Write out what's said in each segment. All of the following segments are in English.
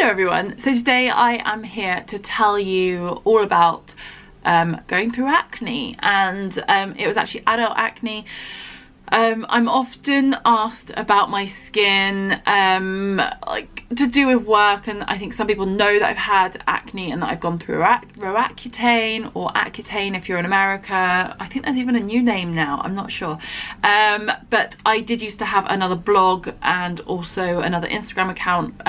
Hello everyone, so today I am here to tell you all about going through acne, and it was actually adult acne. I'm often asked about my skin, like to do with work, and I think some people know that I've had acne and that I've gone through Roaccutane, or Accutane if you're in America. I think there's even a new name now, I'm not sure. But I did used to have another blog and also another Instagram account,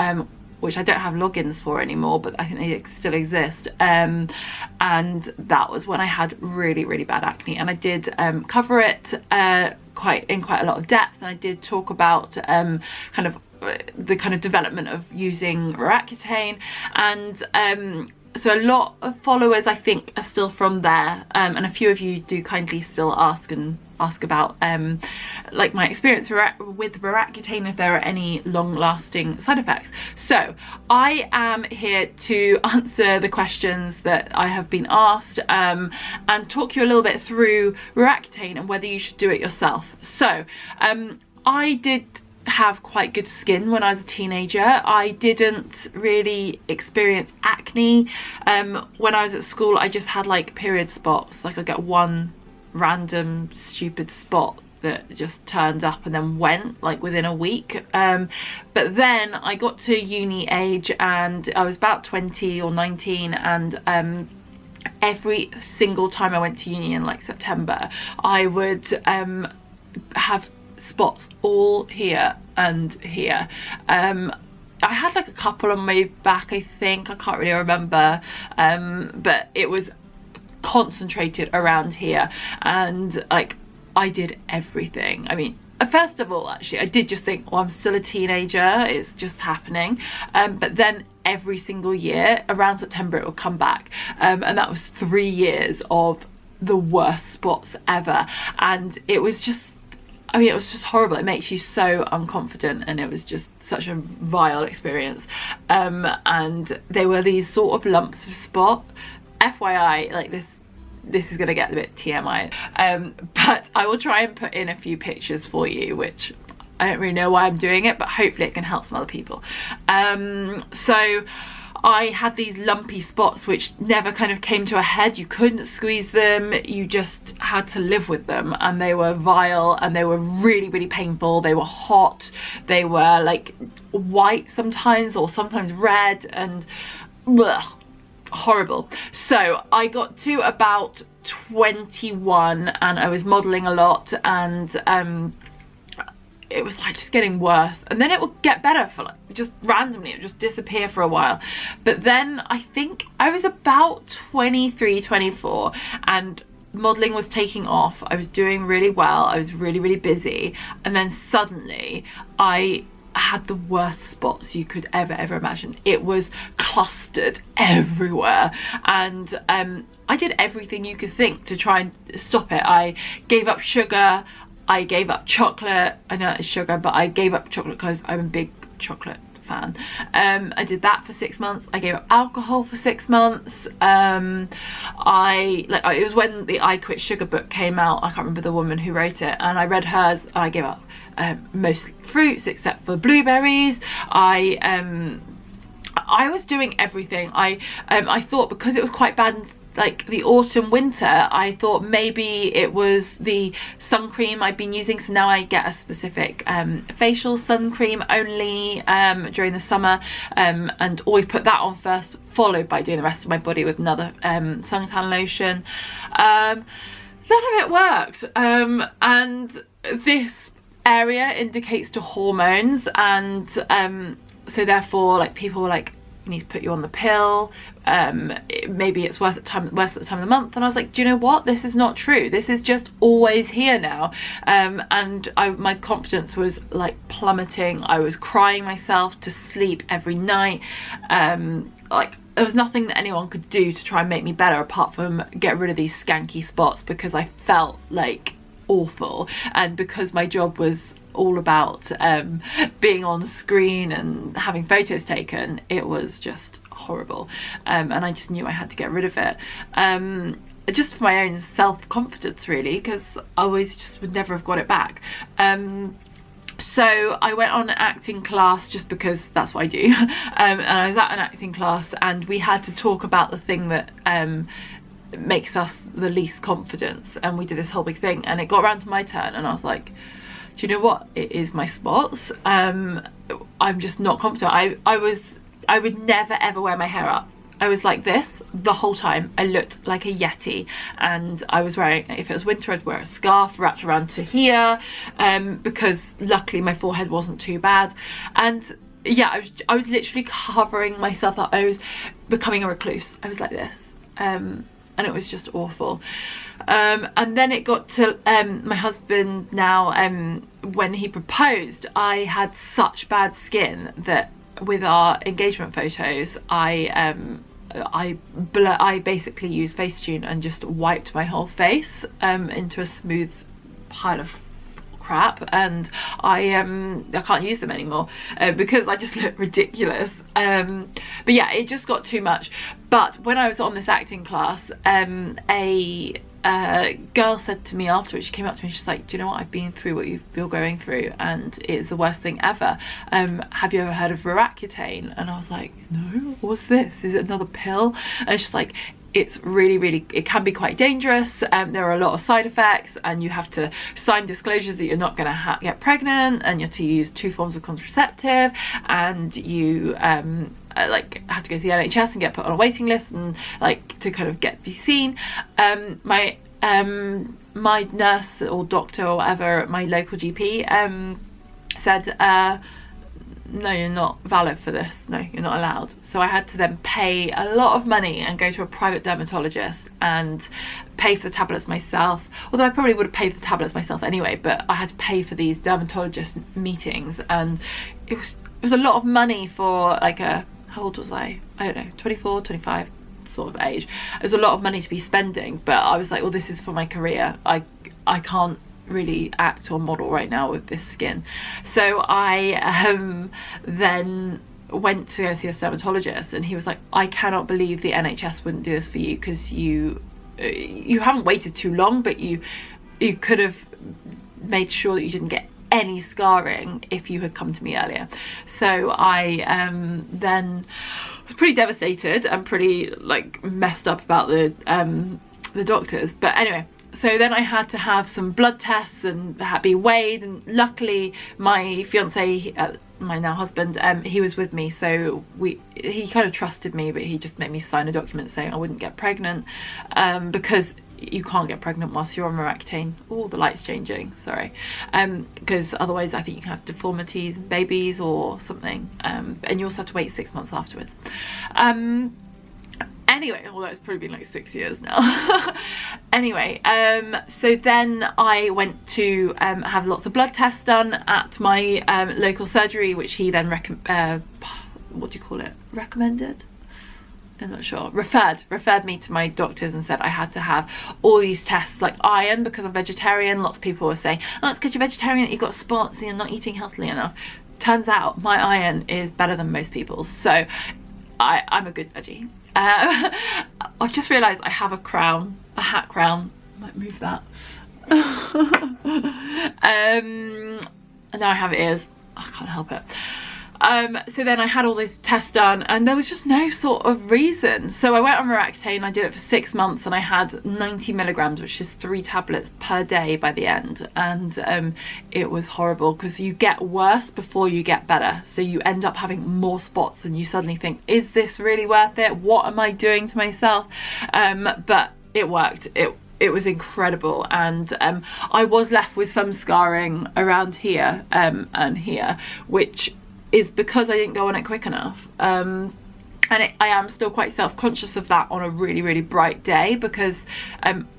which I don't have logins for anymore, but I think they still exist. And that was when I had really bad acne, and I did cover it in quite a lot of depth, and I did talk about the kind of development of using Roaccutane, and so a lot of followers I think are still from there, and a few of you do kindly still ask about like my experience with Roaccutane, if there are any long-lasting side effects. So I am here to answer the questions that I have been asked, and talk you a little bit through Roaccutane and whether you should do it yourself. So I did have quite good skin when I was a teenager. I didn't really experience acne. When I was at school, I just had like period spots, like I get one random stupid spot that just turned up and then went like within a week. But then I got to uni age, and I was about 20 or 19, and every single time I went to uni in like September, I would have spots all here and here. I had like a couple on my back, I think, I can't really remember, but it was concentrated around here, and like I did everything. I mean, first of all, actually I did just think, well, I'm still a teenager, it's just happening, but then every single year around September it would come back, and that was 3 years of the worst spots ever, and it was just, I mean, it was just horrible. It makes you so unconfident, and it was just such a vile experience. And they were these sort of lumps of spot. FYI, like this is gonna get a bit TMI, but I will try and put in a few pictures for you, which I don't really know why I'm doing it, but hopefully it can help some other people. So I had these lumpy spots which never kind of came to a head. You couldn't squeeze them, you just had to live with them, and they were vile, and they were really painful. They were hot, they were like white sometimes, or sometimes red, and ugh, horrible. So I got to about 21 and I was modeling a lot, and it was like just getting worse, and then it would get better for like just randomly, it would just disappear for a while. But then I think I was about 23, 24, and modeling was taking off. I was doing really well, I was really be, and then suddenly I had the worst spots you could ever imagine. It was clustered everywhere, and I did everything you could think to try and stop it. I gave up sugar, I gave up chocolate. I know it's sugar, but I gave up chocolate because I'm a big chocolate fan. I did that for 6 months. I gave up alcohol for 6 months. It was when the I Quit Sugar book came out. I can't remember the woman who wrote it, and I read hers. I gave up mostly fruits except for blueberries. I was doing everything. I thought because it was quite bad in like the autumn winter, I thought maybe it was the sun cream I'd been using, so now I get a specific facial sun cream only during the summer, and always put that on first, followed by doing the rest of my body with another suntan lotion. None of it worked, and this area indicates to hormones, and so therefore like people were like, you need to put you on the pill, maybe it's worse at the time of the month. And I was like, do you know what, this is not true, this is just always here now. And my confidence was like plummeting. I was crying myself to sleep every night. Like there was nothing that anyone could do to try and make me better apart from get rid of these skanky spots, because I felt like awful, and because my job was all about being on screen and having photos taken, it was just horrible, and I just knew I had to get rid of it, just for my own self-confidence really, because I always just would never have got it back. So I went on an acting class just because that's what I do. And I was at an acting class, and we had to talk about the thing that makes us the least confident, and we did this whole big thing, and it got around to my turn, and I was like, do you know what, it is my spots. I'm just not confident. I would never ever wear my hair up. I was like this the whole time. I looked like a yeti, and I was wearing, if it was winter, I'd wear a scarf wrapped around to here, because luckily my forehead wasn't too bad. And yeah, I was literally covering myself up. I was becoming a recluse. I was like this, and it was just awful. And then it got to my husband now, when he proposed, I had such bad skin that with our engagement photos, I basically used Facetune and just wiped my whole face into a smooth pile of crap, and I can't use them anymore because I just look ridiculous. But yeah, it just got too much. But when I was on this acting class, a girl said to me afterwards, she came up to me, she's like, do you know what, I've been through what you're going through, and it's the worst thing ever. Have you ever heard of Roaccutane? And I was like, no, what's this? Is it another pill? And she's like, it's really, it can be quite dangerous. There are a lot of side effects, and you have to sign disclosures that you're not going to get pregnant, and you have to use 2 forms of contraceptive, and you like have to go to the NHS and get put on a waiting list, and like to kind of be seen. My nurse or doctor or whatever at my local GP said, no, you're not valid for this, no, you're not allowed. So I had to then pay a lot of money and go to a private dermatologist and pay for the tablets myself, although I probably would have paid for the tablets myself anyway, but I had to pay for these dermatologist meetings, and it was a lot of money for like a, how old was I don't know, 24, 25 sort of age. It was a lot of money to be spending, but I was like, well, this is for my career. I can't really act or model right now with this skin. So I then went to go see a dermatologist, and he was like, I cannot believe the NHS wouldn't do this for you, because you haven't waited too long, but you could have made sure that you didn't get any scarring if you had come to me earlier. So I then was pretty devastated and pretty like messed up about the doctors. But anyway, so then I had to have some blood tests and be weighed, and luckily my fiance, my now husband, he was with me, so he kind of trusted me, but he just made me sign a document saying I wouldn't get pregnant, because you can't get pregnant whilst you're on Roaccutane. Oh, the light's changing, sorry. Because otherwise I think you can have deformities and babies or something, and you also have to wait 6 months afterwards. Anyway, although it's probably been like 6 years now. Anyway, so then I went to have lots of blood tests done at my local surgery, which he then what do you call it? Recommended? I'm not sure. Referred me to my doctors and said I had to have all these tests, like iron, because I'm vegetarian. Lots of people were saying, oh, it's because you're vegetarian that you've got spots and you're not eating healthily enough. Turns out my iron is better than most people's, so I'm a good veggie. I've just realised I have a crown, a hat crown. I might move that. And now I have ears. I can't help it. So then I had all these tests done, and there was just no sort of reason. So I went on Roaccutane. I did it for 6 months, and I had 90 milligrams, which is 3 tablets per day by the end. And it was horrible, because you get worse before you get better. So you end up having more spots, and you suddenly think, is this really worth it? What am I doing to myself? But it worked. It was incredible, and I was left with some scarring around here and here, which is because I didn't go on it quick enough. And I am still quite self-conscious of that on a really, really bright day, because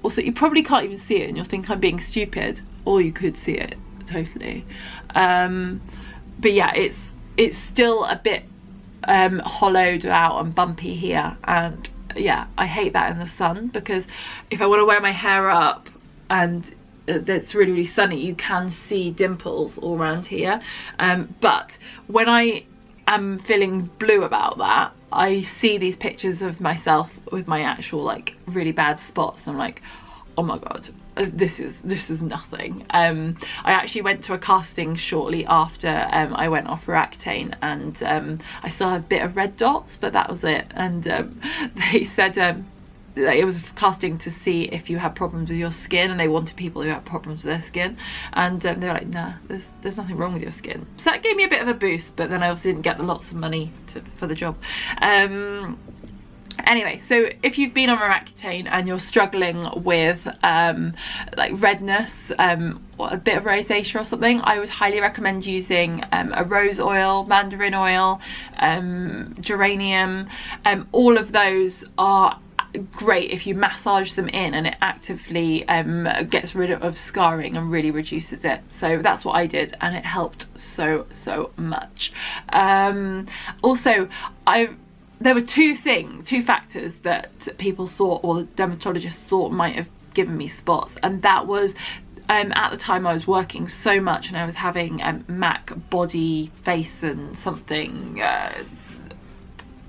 also you probably can't even see it and you'll think I'm being stupid, or you could see it totally. But yeah, it's still a bit hollowed out and bumpy here, and yeah, I hate that in the sun, because if I want to wear my hair up and that's really, really sunny, you can see dimples all around here. But when I am feeling blue about that, I see these pictures of myself with my actual like really bad spots. I'm like, oh my god, this is nothing. I actually went to a casting shortly after I went off Roaccutane, and I still had a bit of red dots, but that was it. And they said it was casting to see if you had problems with your skin, and they wanted people who had problems with their skin, and they were like, nah, there's nothing wrong with your skin. So that gave me a bit of a boost, but then I obviously didn't get the lots of money for the job. Anyway, so if you've been on Roaccutane and you're struggling with like redness or a bit of rosacea or something, I would highly recommend using a rose oil, mandarin oil, geranium. All of those are great if you massage them in, and it actively gets rid of scarring and really reduces it. So that's what I did, and it helped so much. Also, there were two factors that people thought, or the dermatologist thought, might have given me spots, and that was at the time I was working so much and I was having MAC body face and something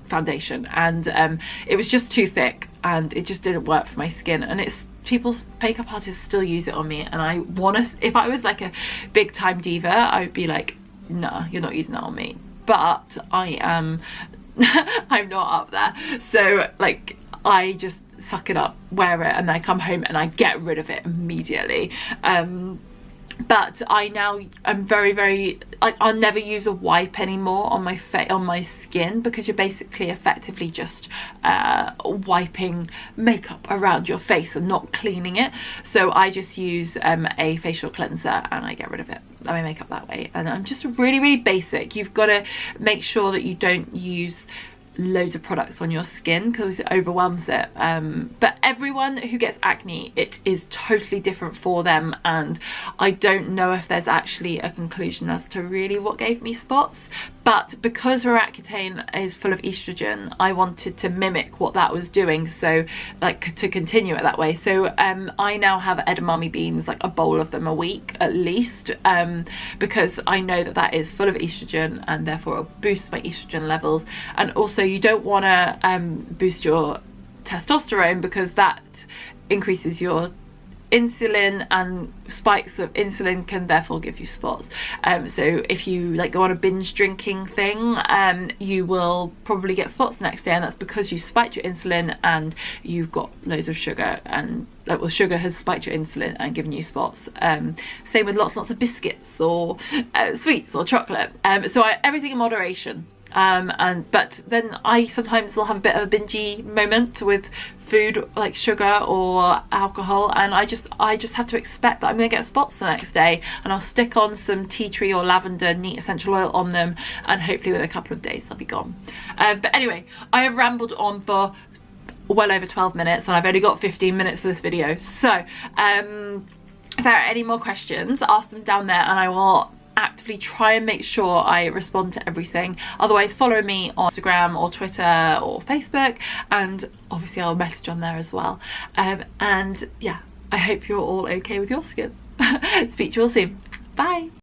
foundation, and it was just too thick and it just didn't work for my skin. And it's people's makeup artists still use it on me, and I want to, if I was like a big time diva, I would be like, nah, you're not using that on me. But I am I'm not up there, so like I just suck it up, wear it, and I come home and I get rid of it immediately. But I now am very I'll never use a wipe anymore on my skin, because you're basically effectively just wiping makeup around your face and not cleaning it. So I just use a facial cleanser and I get rid of it, my makeup that way. And I'm just really basic. You've got to make sure that you don't use loads of products on your skin because it overwhelms it. But everyone who gets acne, it is totally different for them, and I don't know if there's actually a conclusion as to really what gave me spots. But because Roaccutane is full of estrogen, I wanted to mimic what that was doing, so like to continue it that way. So I now have edamame beans, like a bowl of them a week at least, because I know that that is full of estrogen and therefore it'll boost my estrogen levels. And also you don't want to boost your testosterone, because that increases your insulin, and spikes of insulin can therefore give you spots. So if you like go on a binge drinking thing, you will probably get spots the next day, and that's because you spiked your insulin and you've got loads of sugar, and well, sugar has spiked your insulin and given you spots. Same with lots of biscuits or sweets or chocolate. So everything in moderation. But then I sometimes will have a bit of a bingey moment with food like sugar or alcohol, and I just have to expect that I'm gonna get spots the next day, and I'll stick on some tea tree or lavender neat essential oil on them, and hopefully with a couple of days they'll be gone. But anyway, I have rambled on for well over 12 minutes and I've only got 15 minutes for this video, so if there are any more questions, ask them down there and I will actively try and make sure I respond to everything. Otherwise, follow me on Instagram or Twitter or Facebook, and obviously I'll message on there as well. And yeah, I hope you're all okay with your skin. Speak to you all soon. Bye.